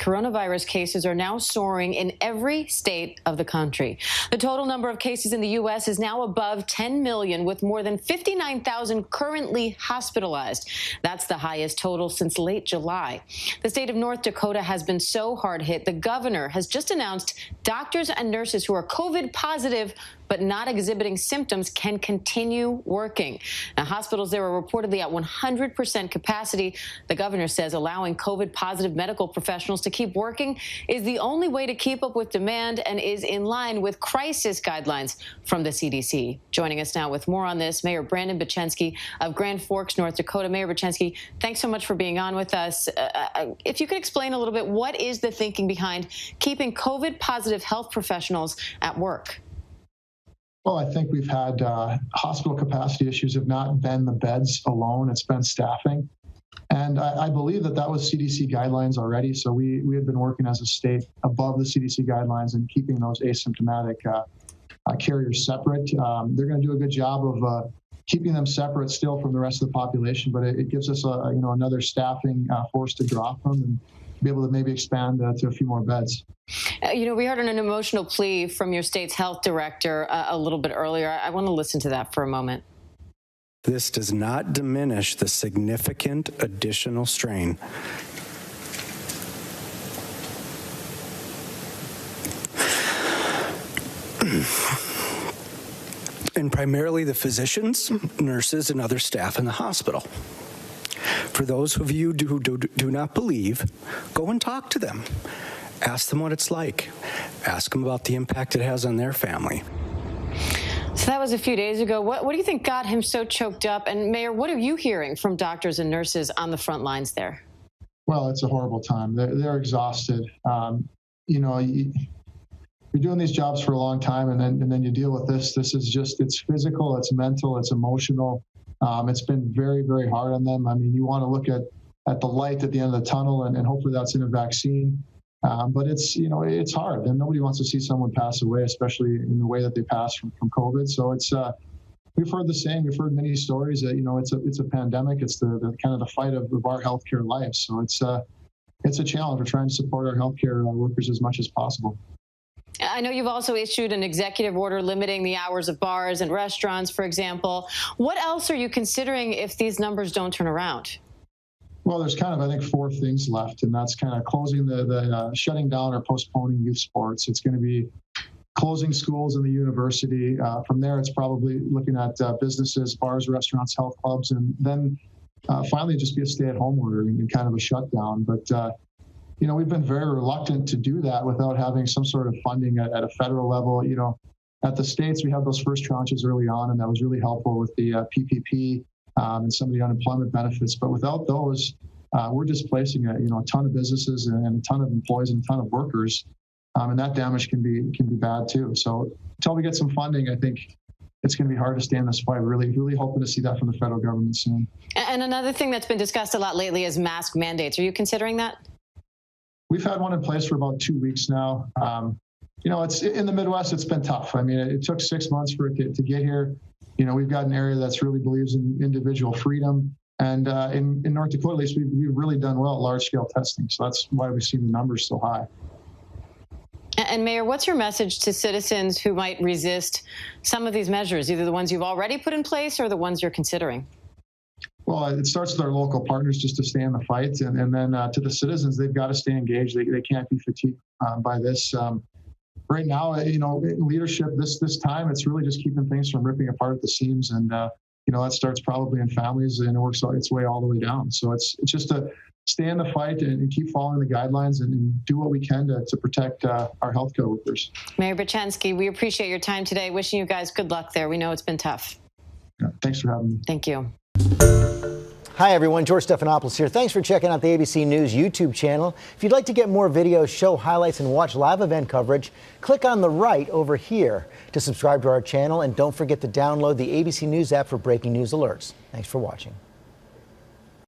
Coronavirus cases are now soaring in every state of the country. The total number of cases in the U.S. is now above 10 million, with more than 59,000 currently hospitalized. That's the highest total since late July. The state of North Dakota has been so hard hit, the governor has just announced doctors and nurses who are COVID positive but not exhibiting symptoms can continue working. Now, hospitals there are reportedly at 100% capacity. The governor says allowing COVID-positive medical professionals to keep working is the only way to keep up with demand and is in line with crisis guidelines from the CDC. Joining us now with more on this, Mayor Brandon Bochenski of Grand Forks, North Dakota. Mayor Bochenski, thanks so much for being on with us. If you could explain a little bit, what is the thinking behind keeping COVID-positive health professionals at work? Well, I think we've had hospital capacity issues have not been the beds alone. It's been staffing. And I believe that was CDC guidelines already. So we had been working as a state above the CDC guidelines and keeping those asymptomatic carriers separate. They're going to do a good job of keeping them separate still from the rest of the population, but it gives us another staffing force to draw from and be able to maybe expand to a few more beds. We heard an emotional plea from your state's health director a little bit earlier. I want to listen to that for a moment. This does not diminish the significant additional strain and primarily the physicians, nurses, and other staff in the hospital. For those of you who do not believe, go and talk to them. Ask them what it's like. Ask them about the impact it has on their family. So that was a few days ago. What do you think got him so choked up? And Mayor, what are you hearing from doctors and nurses on the front lines there? Well, it's a horrible time. They're exhausted. You're doing these jobs for a long time, and then you deal with this. This is just, it's physical, it's mental, it's emotional. It's been very, very hard on them. I mean, you want to look at the light at the end of the tunnel, and hopefully that's in a vaccine. But it's hard, and nobody wants to see someone pass away, especially in the way that they pass from COVID. So we've heard the same. We've heard many stories that it's a pandemic. It's the kind of the fight of our healthcare lives. So it's a challenge. We're trying to support our healthcare workers as much as possible. I know you've also issued an executive order limiting the hours of bars and restaurants, for example. What else are you considering if these numbers don't turn around? Well, there's kind of, I think, 4 things left, and that's kind of closing the shutting down or postponing youth sports. It's going to be closing schools and the university. From there, it's probably looking at businesses, bars, restaurants, health clubs, and then finally just be a stay-at-home order and kind of a shutdown. But we've been very reluctant to do that without having some sort of funding at a federal level. At the states, we had those first tranches early on, and that was really helpful with the PPP and some of the unemployment benefits. But without those, we're displacing a ton of businesses and a ton of employees and a ton of workers, and that damage can be bad too. So until we get some funding, I think it's going to be hard to stand this fight. We're really hoping to see that from the federal government soon. And another thing that's been discussed a lot lately is mask mandates. Are you considering that? We've had one in place for about 2 weeks now. It's in the Midwest. It's been tough. I mean, it took 6 months for it to get here. We've got an area that's really believes in individual freedom. And in North Dakota, at least, we've really done well at large-scale testing. So that's why we've seen the numbers so high. And Mayor, what's your message to citizens who might resist some of these measures, either the ones you've already put in place or the ones you're considering? Well, it starts with our local partners just to stay in the fight. And then to the citizens, they've got to stay engaged. They can't be fatigued by this. Right now, in leadership, this time, it's really just keeping things from ripping apart at the seams. And, that starts probably in families and it works its way all the way down. So it's just to stay in the fight and keep following the guidelines and do what we can to protect our healthcare workers. Mayor Bochenski, we appreciate your time today. Wishing you guys good luck there. We know it's been tough. Yeah, thanks for having me. Thank you. Hi, everyone. George Stephanopoulos here. Thanks for checking out the ABC News YouTube channel. If you'd like to get more videos, show highlights, and watch live event coverage, click on the right over here to subscribe to our channel. And don't forget to download the ABC News app for breaking news alerts. Thanks for watching.